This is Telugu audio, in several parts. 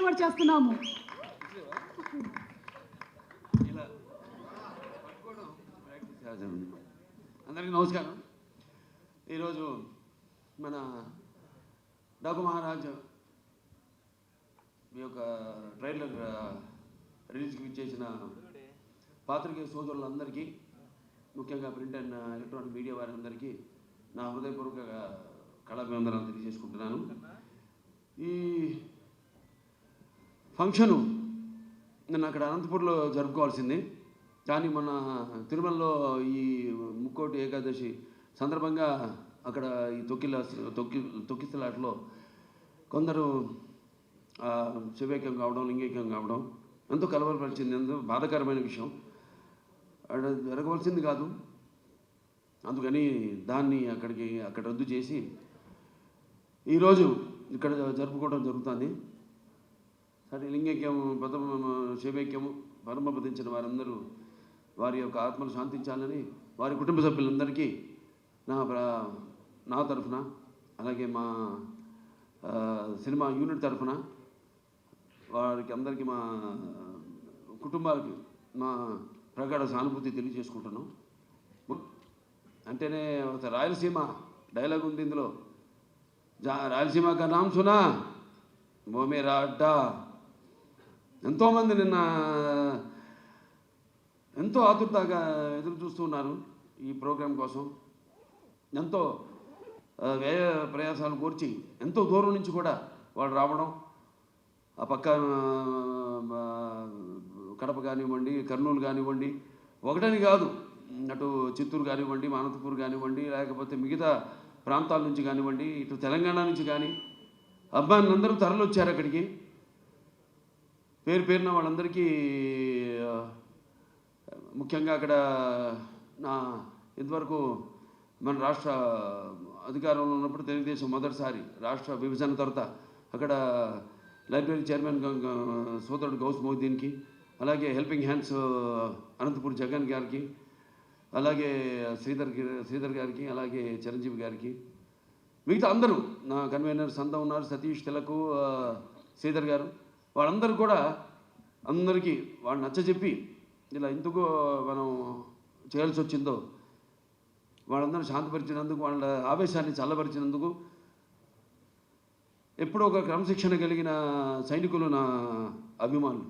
డెలివర్ చేస్తున్నాము. అందరికీ నమస్కారం. ఈరోజు మన డాకు మహారాజ్ మీ యొక్క ట్రైలర్ రిలీజ్కి ఇచ్చేసిన పాత్రికేయ సోదరులందరికీ, ముఖ్యంగా ప్రింట్ అండ్ ఎలక్ట్రానిక్ మీడియా వారందరికీ నా హృదయపూర్వక కళాభివందనాలు తెలియజేసుకుంటున్నాను. ఈ ఫంక్షను నేను అక్కడ అనంతపూర్లో జరుపుకోవాల్సింది, కానీ మన తిరుమలలో ఈ ముక్కోటి ఏకాదశి సందర్భంగా అక్కడ ఈ తొక్కిసలాటలో కొందరు శివైక్యం కావడం, లింగైక్యం కావడం ఎంతో కలవరపరిచింది, ఎంతో బాధాకరమైన విషయం. అక్కడ జరగవలసింది కాదు, అందుకని దాన్ని అక్కడ రద్దు చేసి ఈరోజు ఇక్కడ జరుపుకోవడం జరుగుతుంది. సరే, లింగైక్యము శివైక్యము పరమపదించిన వారందరూ వారి యొక్క ఆత్మలు శాంతించాలని వారి కుటుంబ సభ్యులందరికీ నా తరఫున, అలాగే మా సినిమా యూనిట్ తరఫున వారికి అందరికీ, మా కుటుంబాలకి మా ప్రగాఢ సానుభూతి తెలియజేసుకుంటున్నాం. అంటేనే రాయలసీమ డైలాగ్ ఉంది ఇందులో, రాయలసీమ కా నామ్ సునా ఓ మేరా అడ్డా. ఎంతోమంది నిన్న ఎంతో ఆతురతగా ఎదురు చూస్తున్నారు ఈ ప్రోగ్రాం కోసం. ఎంతో వ్యయ ప్రయాసాలు కోర్చి ఎంతో దూరం నుంచి కూడా వాళ్ళు రావడం, ఆ పక్క కడప కానివ్వండి, కర్నూలు కానివ్వండి, ఒకటని కాదు, అటు చిత్తూరు కానివ్వండి, అనంతపూర్ కానివ్వండి, లేకపోతే మిగతా ప్రాంతాల నుంచి కానివ్వండి, ఇటు తెలంగాణ నుంచి కానీ అబ్బాయిలందరూ తరలి వచ్చారు అక్కడికి. పేరున వాళ్ళందరికీ, ముఖ్యంగా అక్కడ ఇంతవరకు మన రాష్ట్ర అధికారంలో ఉన్నప్పుడు తెలుగుదేశం మొదటిసారి రాష్ట్ర విభజన తర్వాత అక్కడ లైబ్రరీ చైర్మన్ సోదరుడు గౌస్ మొహద్దీన్కి, అలాగే హెల్పింగ్ హ్యాండ్స్ అనంతపూర్ జగన్ గారికి, అలాగే శ్రీధర్ గారికి, అలాగే చిరంజీవి గారికి, మిగతా అందరూ నా కన్వీనర్స్ అంతా ఉన్నారు, సతీష్ తిలకు, శ్రీధర్ గారు, వాళ్ళందరూ కూడా అందరికీ వాళ్ళు నచ్చజెప్పి ఇలా ఎందుకు మనం చేయాల్సి వచ్చిందో వాళ్ళందరూ శాంతపరిచినందుకు, వాళ్ళ ఆవేశాన్ని చల్లపరిచినందుకు, ఎప్పుడో ఒక క్రమశిక్షణ కలిగిన సైనికులు నా అభిమానులు.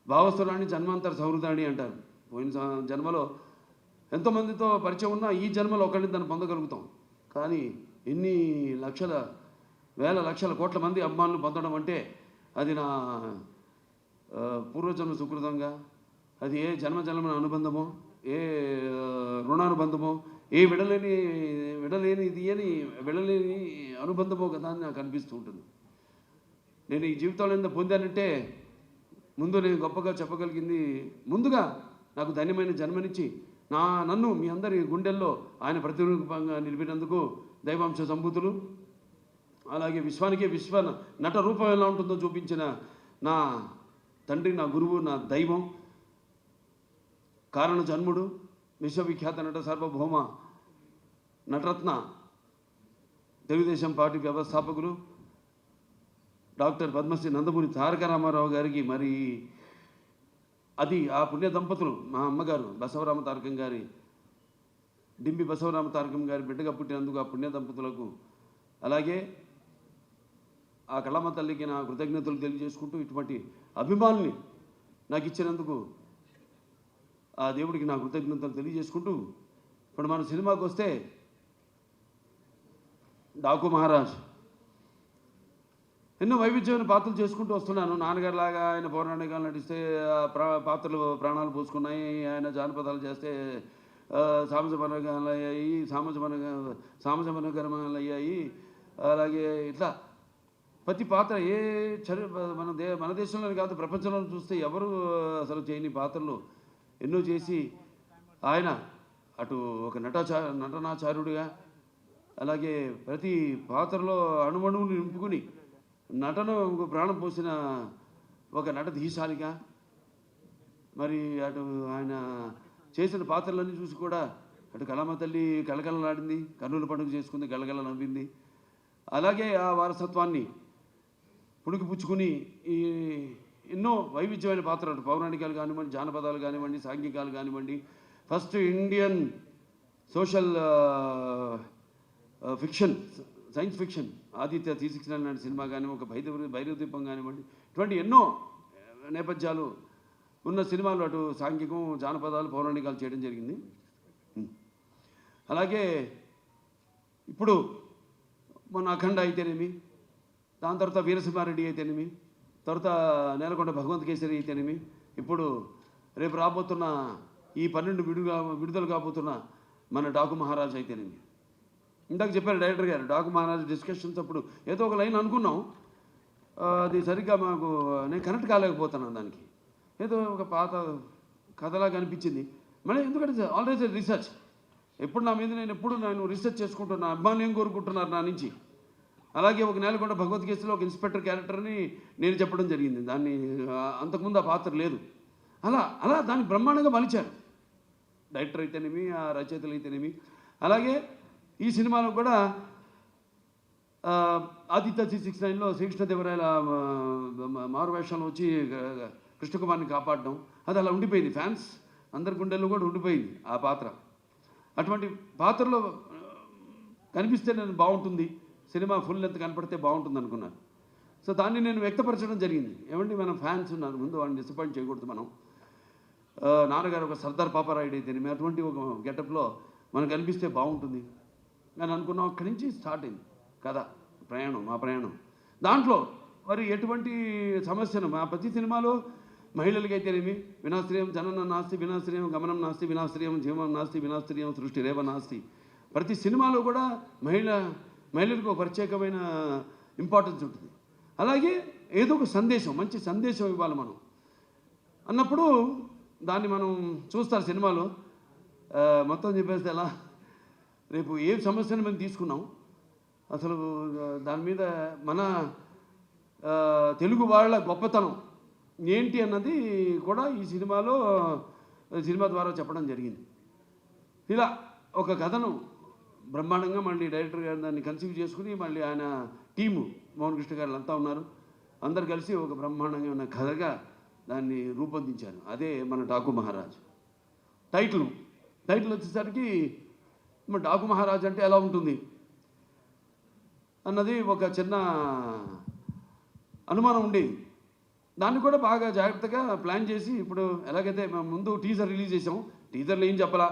భావస్థురాన్ని జన్మాంతర సౌహృదాన్ని అంటారు. పోయిన జన్మలో ఎంతోమందితో పరిచయం ఉన్నా ఈ జన్మలో ఒకరిని దాన్ని పొందగలుగుతాం, కానీ ఎన్ని లక్షల వేల లక్షల కోట్ల మంది అభిమానులు పొందడం అంటే అది నా పూర్వజన్మ సుకృతంగా, అది ఏ జన్మజన్మ అనుబంధమో, ఏ రుణానుబంధమో, ఏ విడలేని అనుబంధమో కదా అని నాకు అనిపిస్తూ ఉంటుంది. నేను ఈ జీవితంలో ఎంత పొందానంటే, ముందు నేను గొప్పగా చెప్పగలిగింది, ముందుగా నాకు ధన్యమైన జన్మనిచ్చి నన్ను మీ అందరి గుండెల్లో ఆయన ప్రతిరూపంగా నిలిపినందుకు దైవాంశ సంభూతులు, అలాగే విశ్వానికే విశ్వ నట రూపం ఎలా ఉంటుందో చూపించిన నా తండ్రి, నా గురువు, నా దైవం, కారణ జన్ముడు, విశ్వవిఖ్యాత నట సార్వభౌమ నటరత్న, తెలుగుదేశం పార్టీ వ్యవస్థాపకులు డాక్టర్ పద్మశ్రీ నందమూరి తారక రామారావు గారికి, మరి అది ఆ పుణ్య దంపతులు, మా అమ్మగారు బసవరామ తారకం గారి, డింబి బసవరామ తారకం గారి బిడ్డగా పుట్టినందుకు ఆ పుణ్య దంపతులకు, అలాగే ఆ కళమ్మ తల్లికి నా కృతజ్ఞతలు తెలియజేసుకుంటూ, ఇటువంటి అభిమానుల్ని నాకు ఇచ్చినందుకు ఆ దేవుడికి నా కృతజ్ఞతలు తెలియజేసుకుంటూ, ఇప్పుడు మన సినిమాకి వస్తే డాకు మహారాజ్ ఎన్నో వైవిధ్యమైన పాత్రలు చేసుకుంటూ వస్తున్నాను. నాన్నగారు లాగా ఆయన పౌరాణికాలు నటిస్తే పాత్రలు ప్రాణాలు పోసుకున్నాయి, ఆయన జానపదాలు చేస్తే సామజమనగరమాలు అయ్యాయి. అలాగే ఇట్లా ప్రతి పాత్ర మన దేశంలోనే కాదు ప్రపంచంలో చూస్తే ఎవరు అసలు చేయని పాత్రలు ఎన్నో చేసి ఆయన అటు ఒక నటనాచార్యుడిగా, అలాగే ప్రతి పాత్రలో అణువణువుని నింపుకుని నటన ప్రాణం పోసిన ఒక నటధీశాలిగా, మరి అటు ఆయన చేసిన పాత్రలన్నీ చూసి కూడా అటు కళమ్మ తల్లి కలకలలాడింది, కర్నూలు పండుగ చేసుకుంది, గలగల నవ్వింది. అలాగే ఆ వారసత్వాన్ని పుణికి పుచ్చుకుని ఈ ఎన్నో వైవిధ్యమైన పాత్రలు, పౌరాణికాలు కానివ్వండి, జానపదాలు కానివ్వండి, సాంఘికాలు కానివ్వండి, first Indian social fiction, science fiction Aditya 369 లాంటి సినిమా కానీ, ఒక భైరవ దీపం కానివ్వండి, ఇటువంటి ఎన్నో నేపథ్యాలు ఉన్న సినిమాలు అటు సాంఘికం, జానపదాలు, పౌరాణికాలు చేయడం జరిగింది. అలాగే ఇప్పుడు మన అఖండ అయితేనేమి, దాని తర్వాత వీరసింహారెడ్డి అయితేనేమి, తర్వాత నేలకొండ భగవంత్ కేసరి అయితేనేమి, ఇప్పుడు రేపు రాబోతున్న ఈ 12 విడుదల కాబోతున్న మన డాకు మహారాజ్ అయితేనేమి. ఇందాక చెప్పారు డైరెక్టర్ గారు, డాకు మహారాజ్ డిస్కషన్స్ అప్పుడు ఏదో ఒక లైన్ అనుకున్నాం, అది సరిగ్గా మాకు నేను కనెక్ట్ కాలేకపోతున్నాను. దానికి ఏదో ఒక పాత కథలాగా అనిపించింది. మళ్ళీ ఎందుకంటే ఆల్రెడీ రీసెర్చ్, ఎప్పుడు నా మీద నేను రీసెర్చ్ చేసుకుంటున్నా, అభిమానులు ఏం కోరుకుంటున్నారు నా నుంచి. అలాగే ఒక నేలకొండ భగవత్ కేసులో ఒక ఇన్స్పెక్టర్ క్యారెక్టర్ని నేను చెప్పడం జరిగింది. దాన్ని అంతకుముందు ఆ పాత్ర లేదు. అలా దాన్ని బ్రహ్మాండంగా మలిచారు డైరెక్టర్ అయితేనేమి, ఆ రచయితలు అయితేనేమి. అలాగే ఈ సినిమాలో కూడా ఆదిత్య 369లో శ్రీకృష్ణదేవరాయల మారువేషంలో వచ్చి కృష్ణకుమార్ని కాపాడడం, అది అలా ఉండిపోయింది. ఫ్యాన్స్ అందరి గుండెల్లో కూడా ఉండిపోయింది ఆ పాత్ర. అటువంటి పాత్రలో కనిపిస్తే నేను బాగుంటుంది, సినిమా ఫుల్ లెంత్ కనపడితే బాగుంటుంది అనుకున్నాను. సో దాన్ని నేను వ్యక్తపరచడం జరిగింది. ఏమండి, మనం ఫ్యాన్స్ ఉన్నారు, ముందు వాళ్ళని డిసప్పాయింట్ చేయకూడదు. మనం నాన్నగారు ఒక సర్దార్ పాపారాయుడు అయితేనేమి అటువంటి ఒక గెటప్లో మనకు కనిపిస్తే బాగుంటుంది అని అనుకున్నాం. అక్కడి నుంచి స్టార్ట్ అయింది కథ, మా ప్రయాణం. దాంట్లో మరి ఎటువంటి సమస్యను మా ప్రతి సినిమాలో మహిళలకైతేనేమి వినాశ్రయం జనన నాస్తి వినాశ్రయం గమనం నాస్తి వినాశ్రయం జీవం నాస్తి వినాశ్రయం సృష్టి రేవ నాస్తి. ప్రతి సినిమాలో కూడా మహిళలకు ఒక ప్రత్యేకమైన ఇంపార్టెన్స్ ఉంటుంది. అలాగే ఏదో ఒక సందేశం, మంచి సందేశం ఇవ్వాలి మనం అన్నప్పుడు దాన్ని మనం చూస్తారు సినిమాలో. మొత్తం చెప్పేస్తే ఎలా, రేపు ఏ సమస్యను మేము తీసుకున్నాం, అసలు దాని మీద మన తెలుగు వాళ్ళ గొప్పతనం ఏంటి అన్నది కూడా ఈ సినిమా ద్వారా చెప్పడం జరిగింది. ఇలా ఒక కథను బ్రహ్మాండంగా మళ్ళీ డైరెక్టర్ గారు దాన్ని కన్సీవ్ చేసుకుని, మళ్ళీ ఆయన టీము మోహన్ కృష్ణ గారు అంతా ఉన్నారు, అందరు కలిసి ఒక బ్రహ్మాండంగా ఉన్న కథగా దాన్ని రూపొందించారు. అదే మన డాకు మహారాజ్. టైటిల్ వచ్చేసరికి మన డాకు మహారాజ్ అంటే ఎలా ఉంటుంది అన్నది ఒక చిన్న అనుమానం ఉండేది. దాన్ని కూడా బాగా జాగ్రత్తగా ప్లాన్ చేసి, ఇప్పుడు ఎలాగైతే మేము ముందు టీజర్ రిలీజ్ చేసాం, టీజర్లో ఏం చెప్పలా,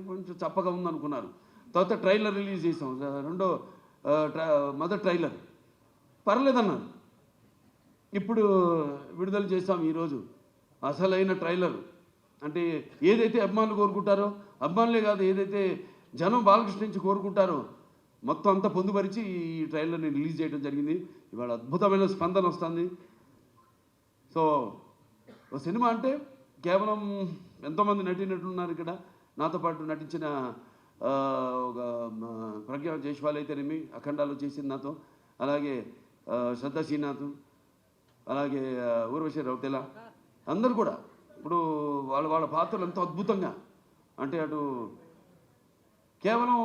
కొంచెం చప్పగా ఉందనుకున్నారు. తర్వాత ట్రైలర్ రిలీజ్ చేసాం, మొదటి ట్రైలర్ పర్లేదన్నారు. ఇప్పుడు విడుదల చేస్తాం ఈరోజు అసలైన ట్రైలర్. అంటే ఏదైతే అభిమానులు కోరుకుంటారో, అభిమానులే కాదు, ఏదైతే జనం బాలకృష్ణ నుంచి కోరుకుంటారో మొత్తం అంతా పొందుపరిచి ఈ ట్రైలర్ని రిలీజ్ చేయడం జరిగింది. ఇవాళ అద్భుతమైన స్పందన వస్తుంది. సో ఒక సినిమా అంటే కేవలం ఎంతోమంది నటీనటులున్నారు ఇక్కడ. నాతో పాటు నటించిన ఒక ప్రజ్ఞా జైస్వాల్ అయితేనేమి అఖండాలు చేసింది నాతో, అలాగే శ్రద్ధా శ్రీనాథ్, అలాగే ఊర్వశి రౌతెల, అందరూ కూడా ఇప్పుడు వాళ్ళ పాత్రలు ఎంతో అద్భుతంగా, అంటే అటు కేవలం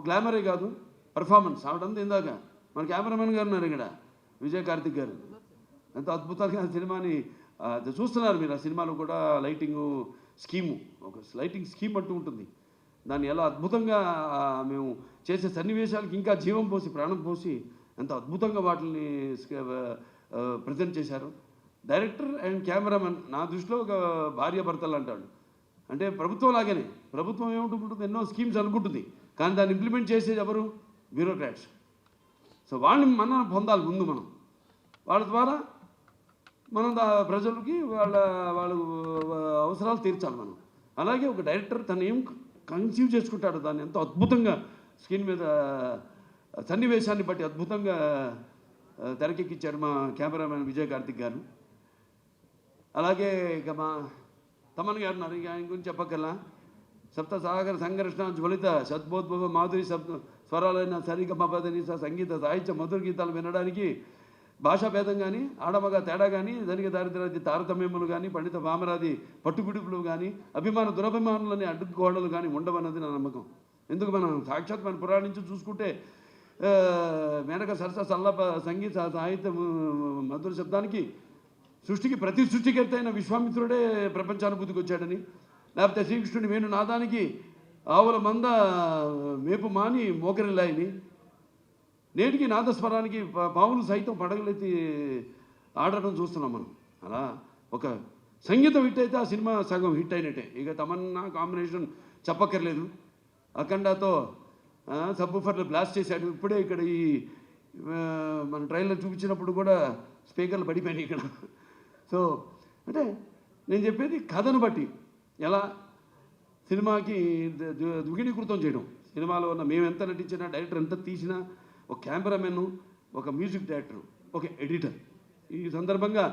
గ్లామరే కాదు, పర్ఫార్మెన్స్ ఆవిడంతా. ఇందాక మన కెమెరామెన్ గారు ఉన్నారు ఇక్కడ, విజయ్ కార్తిక్ గారు, ఎంతో అద్భుతంగా సినిమాని చూస్తున్నారు మీరు. ఆ సినిమాలో కూడా లైటింగు స్కీము, ఒక లైటింగ్ స్కీమ్ అంటూ ఉంటుంది. దాన్ని ఎలా అద్భుతంగా మేము చేసే సన్నివేశాలకి ఇంకా జీవం పోసి, ప్రాణం పోసి ఎంతో అద్భుతంగా వాటిని ప్రజెంట్ చేశారు. డైరెక్టర్ అండ్ కెమెరామెన్ నా దృష్టిలో ఒక భార్యాభర్తలు అంటాడు. అంటే ప్రభుత్వం లాగానే, ప్రభుత్వం ఏముంటుంది, ఎన్నో స్కీమ్స్ అనుకుంటుంది, కానీ దాన్ని ఇంప్లిమెంట్ చేసేది ఎవరు? బ్యూరోక్రాట్స్. సో వాళ్ళని మనం పొందాలి ముందు, మనం వాళ్ళ ద్వారా మనం ప్రజలకి వాళ్ళ అవసరాలు తీర్చాలి మనం. అలాగే ఒక డైరెక్టర్ తను ఏం కన్సీవ్ చేసుకుంటాడు, దాన్ని ఎంతో అద్భుతంగా స్క్రీన్ మీద సన్నివేశాన్ని బట్టి అద్భుతంగా తెరకెక్కించారు మా కెమెరామెన్ విజయ్ కార్తిక్ గారు. అలాగే ఇక మా తమన్ గారు ఉన్నారు, ఇక ఆయన గురించి చెప్పక్కర్లా. సప్త సాగర సంఘర్షణ జ్వలిత సద్బోద్భవ మాధురి స్వరాలైన సరిగమపదని సంగీత సాహిత్య మధుర గీతాలు వినడానికి భాషా భేదం కానీ, ఆడమగ తేడా కానీ, ధనిక దారిద్ర్యాది తారతమ్యములు కానీ, పండిత వామరాది పట్టుబిడుపులు కానీ, అభిమాన దురభిమానులని అడ్డుకోవడాలు కానీ ఉండవన్నది నా నమ్మకం. ఎందుకు మనం సాక్షాత్ మన పురాణం నుంచి చూసుకుంటే మేనక సరస సల్లప సంగీత సాహిత్యం మధుర శబ్దానికి సృష్టికి ప్రతి సృష్టికర్త అయిన విశ్వామిత్రుడే ప్రపంచానుభూతికి వచ్చాడని, లేకపోతే శ్రీకృష్ణుడి వేణు నాదానికి ఆవుల మంద మేపు మాని మోకరిల్లాయని, నేటికి నాదస్వరానికి పావులు సైతం పడగలెత్తి ఆడడం చూస్తున్నాం మనం. అలా ఒక సంగీతం హిట్ అయితే ఆ సినిమా సగం హిట్ అయినట్టే. ఇక తమన్నా కాంబినేషన్ చెప్పక్కర్లేదు. అఖండాతో సబ్బుఫర్లు బ్లాస్ట్ చేశాడు. ఇప్పుడే ఇక్కడ ఈ మన ట్రైలర్ చూపించినప్పుడు కూడా స్పీకర్లు పడిపోయినాయి ఇక్కడ. సో అంటే నేను చెప్పేది కథను బట్టి ఎలా సినిమాకి ద్విగుణీకృతం చేయడం. సినిమాలో ఉన్న మేము ఎంత నటించినా, డైరెక్టర్ ఎంత తీసినా, ఒక కెమెరామెన్, ఒక మ్యూజిక్ డైరెక్టర్, ఒక ఎడిటర్. ఈ సందర్భంగా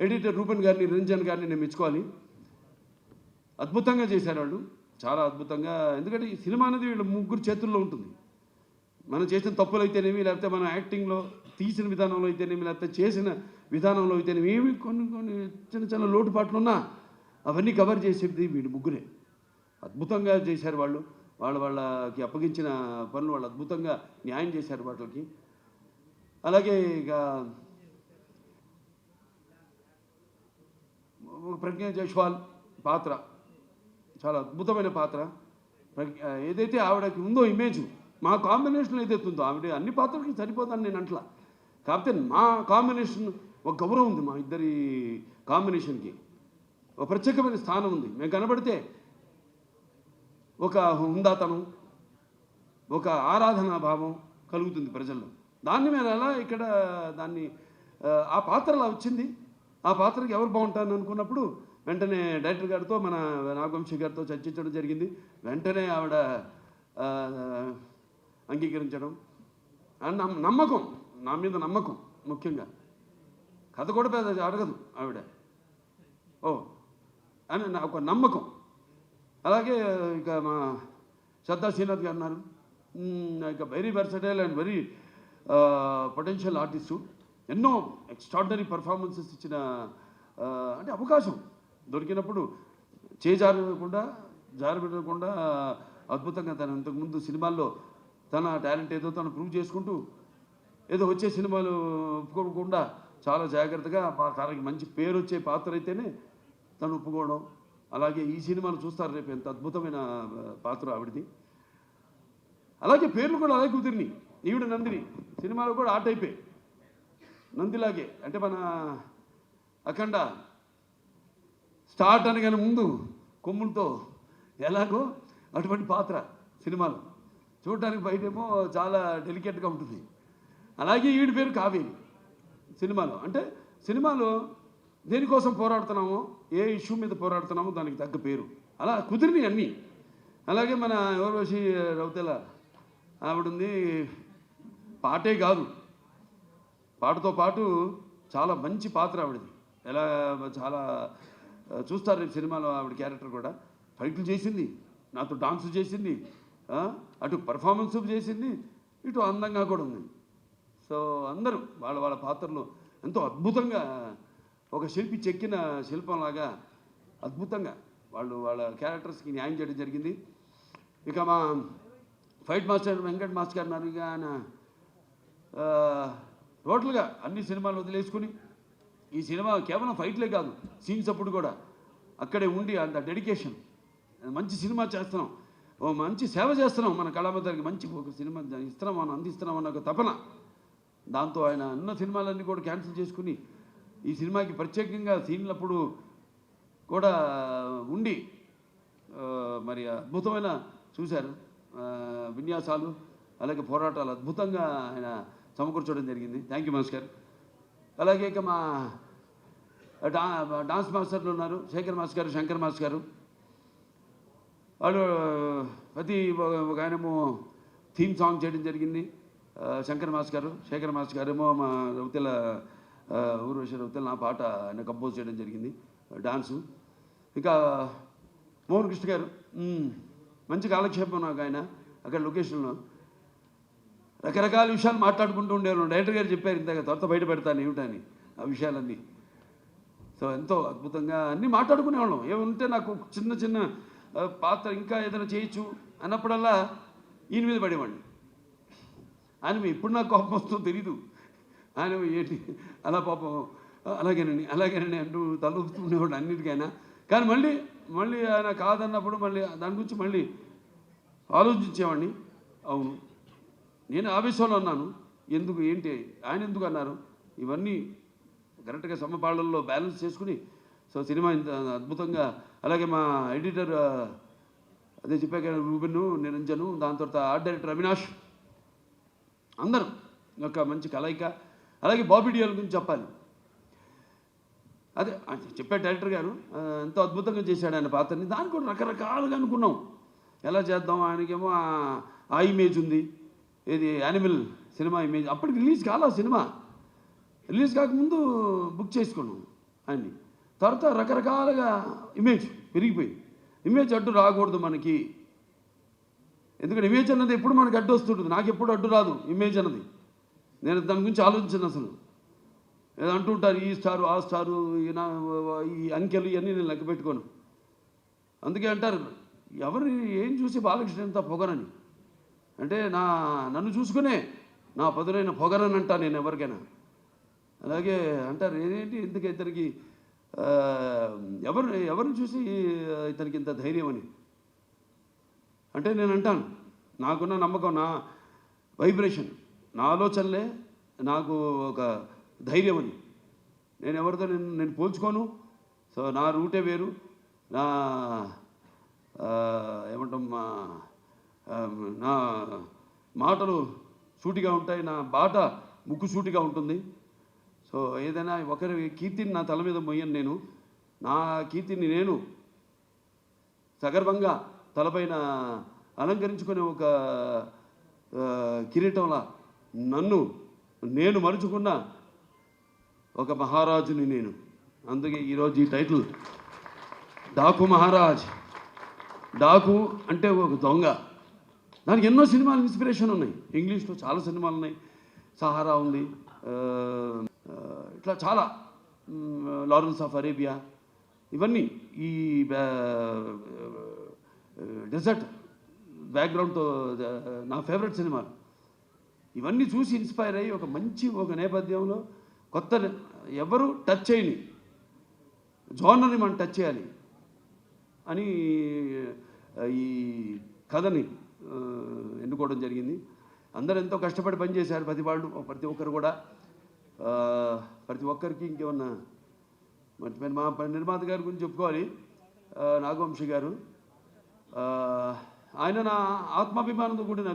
ఎడిటర్ రూపన్ గారిని, నిరంజన్ గారిని నేను మెచ్చుకోవాలి. అద్భుతంగా చేశారు వాళ్ళు, చాలా అద్భుతంగా. ఎందుకంటే ఈ సినిమా అనేది వీళ్ళ ముగ్గురు చేతుల్లో ఉంటుంది. మనం చేసిన తప్పులు అయితేనేమి, లేకపోతే మన యాక్టింగ్లో తీసిన విధానంలో అయితేనేమి, లేకపోతే చేసిన విధానంలో అయితేనేమి, ఏమి కొన్ని కొన్ని చిన్న చిన్న లోటుపాట్లు ఉన్నా అవన్నీ కవర్ చేసేది వీళ్ళు ముగ్గురే. అద్భుతంగా చేశారు వాళ్ళు. వాళ్ళకి అప్పగించిన పనులు వాళ్ళు అద్భుతంగా న్యాయం చేశారు వాటికి. అలాగే ఇక ప్రజ్ఞ జైస్వాల్ పాత్ర చాలా అద్భుతమైన పాత్ర. ఏదైతే ఆవిడకి ఉందో ఇమేజ్, మా కాంబినేషన్ ఏదైతే ఉందో, ఆవిడ అన్ని పాత్రలకి సరిపోతాను నేను అంటలా. కాకపోతే మా కాంబినేషన్ ఒక గౌరవం ఉంది, మా ఇద్దరి కాంబినేషన్కి ఒక ప్రత్యేకమైన స్థానం ఉంది. మేము కనబడితే ఒక హుందాతనం, ఒక ఆరాధనా భావం కలుగుతుంది ప్రజల్లో. దాన్ని మేము ఎలా ఇక్కడ దాన్ని ఆ పాత్ర అలా వచ్చింది. ఆ పాత్రకి ఎవరు బాగుంటారని అనుకున్నప్పుడు వెంటనే డైరెక్టర్ గారితో, మన నాగవంశీ గారితో చర్చించడం జరిగింది. వెంటనే ఆవిడ అంగీకరించడం, నమ్మకం, నా మీద నమ్మకం. ముఖ్యంగా కథ కూడా పెద్ద అడగదు ఆవిడ, ఓ అని నా ఒక నమ్మకం. అలాగే ఇక మా శ్రద్ధా శ్రీనాథ్ గారు ఉన్నారు. ఇక very versatile and very potential artist. ఎన్నో ఎక్స్ట్రాడినరీ పర్ఫార్మెన్సెస్ ఇచ్చిన, అంటే అవకాశం దొరికినప్పుడు జారబెట్టకుండా అద్భుతంగా తను ఇంతకుముందు సినిమాల్లో తన టాలెంట్ ఏదో తను ప్రూవ్ చేసుకుంటూ, ఏదో వచ్చే సినిమాలు ఒప్పుకోకుండా చాలా జాగ్రత్తగా తనకి మంచి పేరు వచ్చే పాత్ర అయితేనే తను ఒప్పుకోవడం. అలాగే ఈ సినిమాను చూస్తారు రేపు, ఎంత అద్భుతమైన పాత్ర ఆవిడది. అలాగే పేర్లు కూడా అలాగే కుదిరినాయి. ఈవిడ నందిని సినిమాలో కూడా ఆ టైపే, నందిలాగే. అంటే మన అఖండ స్టార్ట్ అనగానే ముందు కొమ్ములతో ఎలాగో అటువంటి పాత్ర సినిమాలో చూడటానికి బయటేమో చాలా డెలికేట్గా ఉంటుంది. అలాగే ఈవిడ పేరు కావేరి సినిమాలో. అంటే సినిమాలో దేనికోసం పోరాడుతున్నామో, ఏ ఇష్యూ మీద పోరాడుతున్నామో దానికి తగ్గ పేరు అలా కుదిరినాయి అన్నీ. అలాగే మన ఊర్వశి రౌతెల ఆవిడుంది. పాటే కాదు, పాటతో పాటు చాలా మంచి పాత్ర ఆవిడది. ఎలా చాలా చూస్తారు సినిమాలో ఆవిడ క్యారెక్టర్ కూడా. ఫైట్లు చేసింది, నాతో డాన్స్ చేసింది, అటు పర్ఫార్మెన్స్ చేసింది, ఇటు అందంగా కూడా ఉంది. సో అందరూ వాళ్ళ పాత్రలు ఎంతో అద్భుతంగా, ఒక శిల్పి చెక్కిన శిల్పంలాగా అద్భుతంగా వాళ్ళ క్యారెక్టర్స్కి న్యాయం చేయడం జరిగింది. ఇక మా ఫైట్ మాస్టర్ వెంకట్ మాస్టర్ గారు ఉన్నారు. ఇక ఆయన టోటల్గా అన్ని సినిమాలు వదిలేసుకుని ఈ సినిమా కేవలం ఫైట్లే కాదు, సీన్స్ అప్పుడు కూడా అక్కడే ఉండి అంత డెడికేషన్, మంచి సినిమా చేస్తున్నాం, ఓ మంచి సేవ చేస్తున్నాం, మన కళామందరికి మంచి ఒక సినిమా ఇస్తున్నాం, మనం అందిస్తున్నాం అన్న ఒక తపన. దాంతో ఆయన అన్న సినిమాలన్నీ కూడా క్యాన్సిల్ చేసుకుని ఈ సినిమాకి ప్రత్యేకంగా సీన్లప్పుడు కూడా ఉండి మరి అద్భుతమైన చూశారు విన్యాసాలు, అలాగే పోరాటాలు అద్భుతంగా ఆయన సమకూర్చడం జరిగింది. Thank you master. అలాగే ఇక మా డాన్స్ మాస్టర్లు ఉన్నారు, శేఖర్ మాస్టర్ గారు, శంకర్ మాస్టర్ గారు. వాళ్ళు ప్రతి ఒక ఆయనేమో థీమ్ సాంగ్ చేయడం జరిగింది, శంకర్ మాస్టర్ గారు. శేఖర్ మాస్టర్ గారేమో మా రౌతెల ఊర్వశి రౌతెల నా పాట ఆయన కంపోజ్ చేయడం జరిగింది, డాన్సు. ఇంకా మోహన్ కృష్ణ గారు మంచి కాలక్షేపం నాకు. ఆయన అక్కడ లొకేషన్లో రకరకాల విషయాలు మాట్లాడుకుంటూ ఉండేవారు. డైరెక్టర్ గారు చెప్పారు ఇంతగా, త్వరత బయట పెడతాను ఏమిటని ఆ విషయాలన్నీ. సో ఎంతో అద్భుతంగా అన్నీ మాట్లాడుకునేవాళ్ళం. ఏమంటే నాకు చిన్న చిన్న పాత్ర ఇంకా ఏదైనా చేయొచ్చు అన్నప్పుడల్లా ఈయన మీద పడేవాడిని. ఆయన ఎప్పుడు నాకు కోపం వస్తుందో తెలీదు. ఆయన ఏంటి అలా పాపం అలాగేనండి అంటూ తలూపుతుండేవాడు అన్నిటికైనా. కానీ మళ్ళీ ఆయన కాదన్నప్పుడు మళ్ళీ దాని గురించి మళ్ళీ ఆలోచించేవాడిని. అవును, నేను ఆవేశంలో అన్నాను, ఎందుకు ఏంటి ఆయన ఎందుకు అన్నారు, ఇవన్నీ కరెక్ట్గా సమపాళ్ళల్లో బ్యాలెన్స్ చేసుకుని సో సినిమా ఇంత అద్భుతంగా. అలాగే మా ఎడిటర్ అదే చెప్పాక రూబెన్, నిరంజను, దాని తర్వాత ఆర్ట్ డైరెక్టర్ అవినాష్, అందరూ ఒక మంచి కలయిక. అలాగే బాబీ డియోల్ గురించి చెప్పాలి. అదే చెప్పాడు డైరెక్టర్ గారు, ఎంతో అద్భుతంగా చేశాడు ఆయన పాత్రని. దానికి కూడా రకరకాలుగా అనుకున్నాం ఎలా చేద్దాం. ఆయనకేమో ఆ ఇమేజ్ ఉంది, ఏది యానిమల్ సినిమా ఇమేజ్. అప్పటికి రిలీజ్ కాలా సినిమా, రిలీజ్ కాకముందు బుక్ చేసుకున్నాం ఆయన్ని. తర్వాత రకరకాలుగా ఇమేజ్ పెరిగిపోయింది. ఇమేజ్ అడ్డు రాకూడదు మనకి, ఎందుకంటే ఇమేజ్ అన్నది ఎప్పుడు మనకి అడ్డు వస్తుంటుంది. నాకు ఎప్పుడు అడ్డు రాదు ఇమేజ్ అన్నది. నేను దాని గురించి ఆలోచించను అసలు. ఏదో అంటుంటారు ఈ స్టారు ఆ స్టారు, ఈ అంకెలు ఇవన్నీ నేను లెక్క పెట్టుకోను. అందుకే అంటారు ఎవరు ఏం చూసి బాలకృష్ణ ఎంత పొగరని, అంటే నన్ను చూసుకునే నా పదునైన పొగరని అంటా నేను ఎవరికైనా. అలాగే అంటారు ఏంటి ఇంతకీ ఇతనికి ఎవరిని చూసి ఇతనికి ఇంత ధైర్యం అని. అంటే నేను అంటాను నాకున్న నమ్మకం, నా వైబ్రేషన్, నా ఆలోచనలే నాకు ఒక ధైర్యం అని. నేను ఎవరితో నేను పోల్చుకోను. సో నా రూటే వేరు, నా ఏమంటాం నా మాటలు సూటిగా ఉంటాయి, నా బాట ముక్కు సూటిగా ఉంటుంది. సో ఏదైనా ఒకరి కీర్తిని నా తల మీద మొయ్యను నేను. నా కీర్తిని నేను సగర్వంగా తలపైన అలంకరించుకునే ఒక కిరీటంలా నేను మరుచుకున్న ఒక మహారాజుని నేను. అందుకే ఈరోజు ఈ టైటిల్ డాకు మహారాజ్. డాకు అంటే ఒక దొంగ. దానికి ఎన్నో సినిమాలు ఇన్స్పిరేషన్ ఉన్నాయి. ఇంగ్లీష్లో చాలా సినిమాలు ఉన్నాయి. సహారా ఉంది, ఇట్లా చాలా, లారెన్స్ ఆఫ్ అరేబియా, ఇవన్నీ ఈ డెజర్ట్ బ్యాక్గ్రౌండ్తో నా ఫేవరెట్ సినిమాలు. ఇవన్నీ చూసి ఇన్స్పైర్ అయ్యి ఒక నేపథ్యంలో కొత్త ఎవరు టచ్ చేయని జోనర్ని మనం టచ్ చేయాలి అని ఈ కథని ఎన్నుకోవడం జరిగింది. అందరూ ఎంతో కష్టపడి పనిచేశారు, ప్రతి ఒక్కరు కూడా. ప్రతి ఒక్కరికి ఇంకేమన్నా మర్చిపోయిన మా నిర్మాత గారి గురించి చెప్పుకోవాలి, నాగవంశీ గారు. ఆయన నా ఆత్మాభిమానంతో కూడిన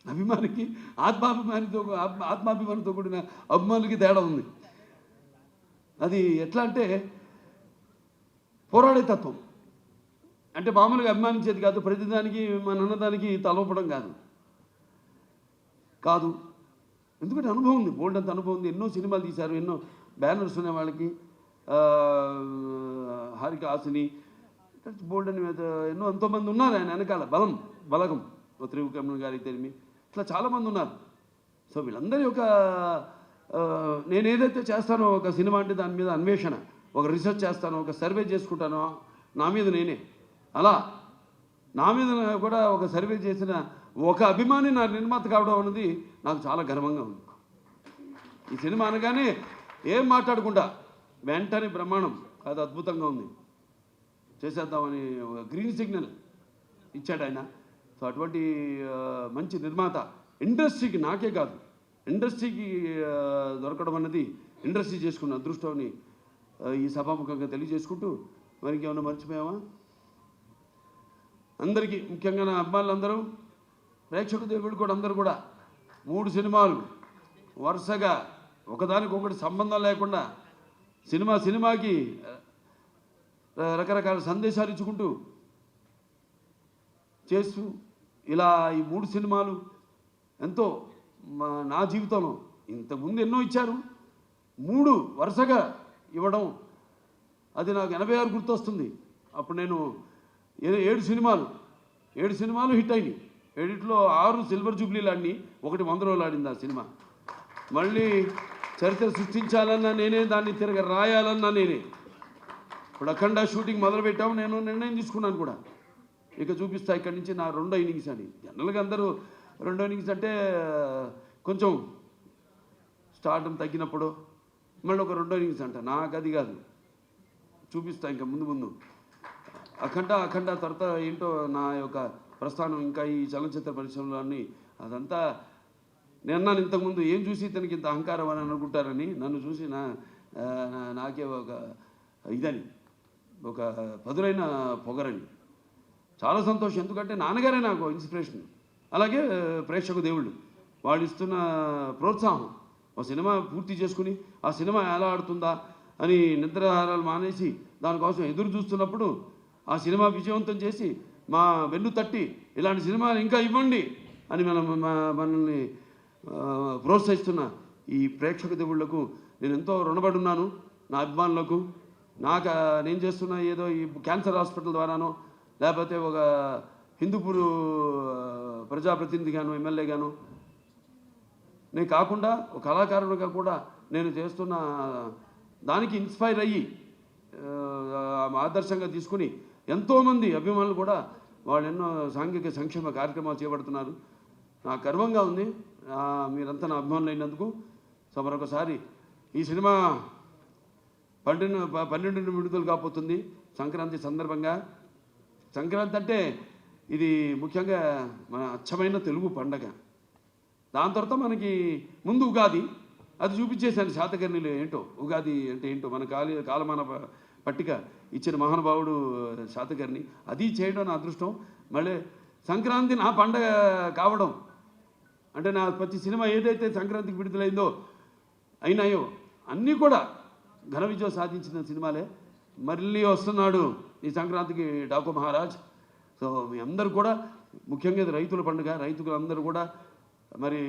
అభిమానికి ఆత్మాభిమానంతో కూడిన అభిమానులకి తేడా ఉంది. అది ఎట్లా అంటే పోరాడే తత్వం. అంటే మామూలుగా అభిమానించేది కాదు, ప్రతిదానికి మన అన్నదానికి తలవపడం కాదు. ఎందుకంటే అనుభవం ఉంది, బోల్డ్ అంత అనుభవం ఉంది. ఎన్నో సినిమాలు తీశారు, ఎన్నో బ్యానర్స్ ఉన్నాయి వాళ్ళకి. హారిక హాసిని, బోల్డ్ అని ఎంతోమంది ఉన్నారు ఆయన వెనకాల. బలగం త్రివిక్రమణ్ గారి తెలిమి, ఇట్లా చాలామంది ఉన్నారు. సో వీళ్ళందరి యొక్క నేను ఏదైతే చేస్తానో ఒక సినిమా అంటే దాని మీద అన్వేషణ, ఒక రీసెర్చ్ చేస్తానో, ఒక సర్వే చేసుకుంటానో నా మీద నేనే. అలా నా మీద కూడా ఒక సర్వే చేసిన ఒక అభిమాని నా నిర్మాత కావడం అనేది నాకు చాలా గర్వంగా ఉంది. ఈ సినిమా అనగానే ఏం మాట్లాడకుండా వెంటనే బ్రహ్మాండం కాదు, అద్భుతంగా ఉంది, చేసేద్దామని ఒక గ్రీన్ సిగ్నల్ ఇచ్చాడు ఆయన. సో అటువంటి మంచి నిర్మాత ఇండస్ట్రీకి, నాకే కాదు ఇండస్ట్రీకి దొరకడం అన్నది ఇండస్ట్రీ చేసుకున్న అదృష్టాన్ని ఈ సభాముఖంగా తెలియజేసుకుంటూ, మరి ఇంకేమన్నా మర్చిపోయామా? అందరికీ, ముఖ్యంగా నా అభిమానులందరూ, ప్రేక్షక దేవుడు కూడా అందరూ కూడా 3 సినిమాలు వరుసగా ఒకదానికొకటి సంబంధం లేకుండా సినిమాకి రకరకాల సందేశాలు ఇచ్చుకుంటూ చేస్తూ ఇలా ఈ 3 సినిమాలు ఎంతో నా జీవితంలో ఇంతకుముందు ఎన్నో ఇచ్చారు, 3 వరుసగా ఇవ్వడం అది నాకు 86 గుర్తొస్తుంది. అప్పుడు నేను 7 సినిమాలు హిట్ అయినాయి. 7లో 6 సిల్వర్ జూబ్లీలు ఆడిని, 1 100 రోజులు ఆడింది ఆ సినిమా. మళ్ళీ చరిత్ర సృష్టించాలన్నా నేనే, దాన్ని తిరగ రాయాలన్నా నేనే. ఇప్పుడు అఖండ షూటింగ్ మొదలుపెట్టాము, నేను నిర్ణయం తీసుకున్నాను కూడా, ఇక చూపిస్తా ఇక్కడి నుంచి నా 2వ ఇన్నింగ్స్ అని. జనరల్గా అందరూ రెండో ఇన్నింగ్స్ అంటే కొంచెం స్టార్టం తగ్గినప్పుడు మళ్ళీ ఒక రెండో ఇన్నింగ్స్ అంట. నాకు అది కాదు, చూపిస్తా ఇంకా ముందు ముందు. అఖండ తర్వాత ఏంటో నా యొక్క ప్రస్థానం ఇంకా ఈ చలనచిత్ర పరిశ్రమలో అన్నీ అదంతా నేను ఇంతకుముందు ఏం చూసి ఇతనికి ఇంత అహంకారం అని అనుకుంటారని, నన్ను చూసి నాకే ఒక ఇదని, ఒక పదులైన పొగరని. చాలా సంతోషం, ఎందుకంటే నాన్నగారే నాకు ఇన్స్పిరేషన్. అలాగే ప్రేక్షక దేవుళ్ళు వాళ్ళు ఇస్తున్న ప్రోత్సాహం. ఒక సినిమా పూర్తి చేసుకుని ఆ సినిమా ఎలా ఆడుతుందా అని నిద్రాహారాలు మానేసి దానికోసం ఎదురు చూస్తున్నప్పుడు ఆ సినిమా విజయవంతం చేసి మా వెన్ను తట్టి ఇలాంటి సినిమాలు ఇంకా ఇవ్వండి అని మనల్ని ప్రోత్సహిస్తున్న ఈ ప్రేక్షక దేవుళ్లకు నేను ఎంతో రుణపడి ఉన్నాను. నా అభిమానులకు, నేను చేస్తున్న ఏదో ఈ క్యాన్సర్ హాస్పిటల్ ద్వారానో లేకపోతే ఒక హిందూపూర్ ప్రజాప్రతినిధిగాను ఎమ్మెల్యేగాను నేను కాకుండా ఒక కళాకారుడిగా కూడా నేను చేస్తున్న దానికి ఇన్స్పైర్ అయ్యి ఆదర్శంగా తీసుకుని ఎంతోమంది అభిమానులు కూడా వాళ్ళు ఎన్నో సాంఘిక సంక్షేమ కార్యక్రమాలు చేపడుతున్నారు. నాకు గర్వంగా ఉంది మీరంతా నా అభిమానులు అయినందుకు. సో మరొకసారి ఈ సినిమా 12 విడుదల కాబోతుంది సంక్రాంతి సందర్భంగా. సంక్రాంతి అంటే ఇది ముఖ్యంగా మన అచ్చమైన తెలుగు పండగ. దాని తర్వాత మనకి ముందు ఉగాది, అది చూపించేశాను శాతకర్ణిలో ఏంటో ఉగాది అంటే ఏంటో మన కాలమాన పట్టిక ఇచ్చిన మహానుభావుడు శాతకర్ణి. అది చేయడం నా అదృష్టం. మళ్ళీ సంక్రాంతి నా పండగ కావడం అంటే నా ప్రతి సినిమా ఏదైతే సంక్రాంతికి విడుదలైందో అయినాయో అన్నీ కూడా ఘన విజయం సాధించిన సినిమాలే. మళ్ళీ వస్తున్నాడు ఈ సంక్రాంతికి డాకు మహారాజ్. సో మీ అందరూ కూడా ముఖ్యంగా ఇది రైతుల పండుగ. రైతులు అందరూ కూడా మరి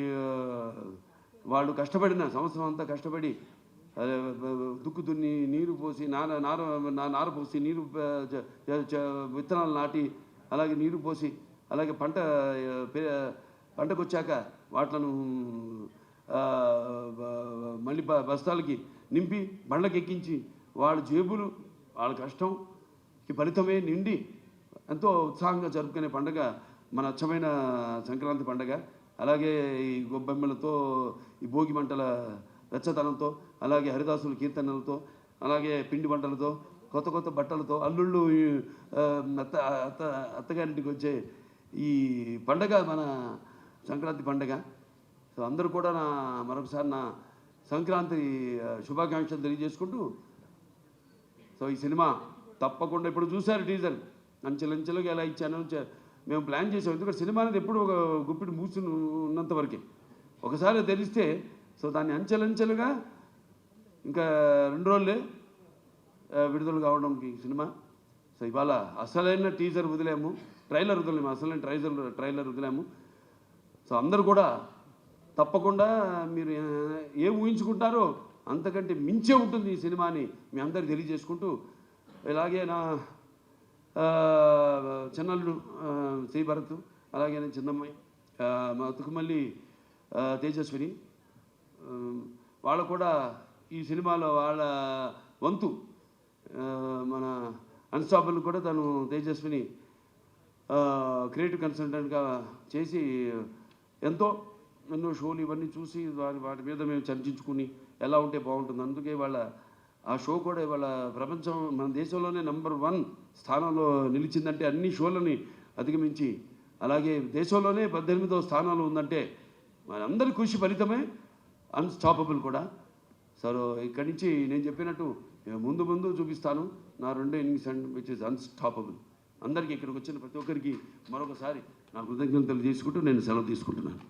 వాళ్ళు కష్టపడిన సంవత్సరం అంతా కష్టపడి దుక్కు దున్ని నీరు పోసి నార పోసి నీరు విత్తనాలు నాటి అలాగే నీరు పోసి అలాగే పంటకు వచ్చాక వాటిలను మళ్ళీ బస్తాలకి నింపి బండ్లకి ఎక్కించి వాళ్ళ జేబులు వాళ్ళ కష్టంకి ఫలితమే నిండి ఎంతో ఉత్సాహంగా జరుపుకునే పండుగ మన అచ్చమైన సంక్రాంతి పండుగ. అలాగే ఈ గొబ్బెమ్మలతో, ఈ భోగి మంటల వెచ్చతనంతో, అలాగే హరిదాసుల కీర్తనలతో, అలాగే పిండి వంటలతో, కొత్త కొత్త బట్టలతో, అల్లుళ్ళు అత్తగారింటికి వచ్చే ఈ పండగ మన సంక్రాంతి పండగ. సో అందరూ కూడా మరొకసారి నా సంక్రాంతి శుభాకాంక్షలు తెలియజేసుకుంటూ, సో ఈ సినిమా తప్పకుండా ఇప్పుడు చూశారు టీజర్ అంచెలంచెలుగా ఎలా ఇచ్చాను మేము ప్లాన్ చేసాం. ఎందుకంటే సినిమా అనేది ఎప్పుడు ఒక గుప్పిడి మూసి ఉన్నంత వరకే, ఒకసారి తెలిస్తే సో దాన్ని అంచెలంచెలుగా ఇంకా 2 రోజులే విడుదల కావడానికి సినిమా. సో ఇవాళ అసలైన టీజర్ వదిలాము, ట్రైలర్ వదిలేము, అసలైన ట్రైలర్ వదిలాము. సో అందరూ కూడా తప్పకుండా మీరు ఏం ఊహించుకుంటారో అంతకంటే మించే ఉంటుంది ఈ సినిమాని మీ అందరికి తెలియజేసుకుంటూ, ఇలాగే నా చిన్నల్లుడు శ్రీభరత్, అలాగే నేను చిన్నమ్మాయి మా తుకుమల్లి తేజస్విని, వాళ్ళు కూడా ఈ సినిమాలో వాళ్ళ వంతు మన అన్స్టాపబుల్ కూడా తను తేజస్విని క్రియేటివ్ కన్సల్టెంట్గా చేసి ఎన్నో షోలు ఇవన్నీ చూసి వాటి మీద మేము చర్చించుకుని ఎలా ఉంటే బాగుంటుంది. అందుకే వాళ్ళ ఆ షో కూడా ఇవాళ ప్రపంచం మన దేశంలోనే నంబర్ 1 స్థానంలో నిలిచిందంటే అన్ని షోలని అధిగమించి, అలాగే దేశంలోనే 18వ స్థానంలో ఉందంటే మనందరి కృషి ఫలితమే అన్స్టాపబుల్ కూడా. సో ఇక్కడి నుంచి నేను చెప్పినట్టు ముందు చూపిస్తాను నా 2 ఇన్నింగ్స్ విచ్ ఇస్ అన్స్టాపబుల్. అందరికీ ఇక్కడికి వచ్చిన ప్రతి ఒక్కరికి మరొకసారి నా కృతజ్ఞతలు తెలియజేసుకుంటూ నేను సెలవు తీసుకుంటున్నాను.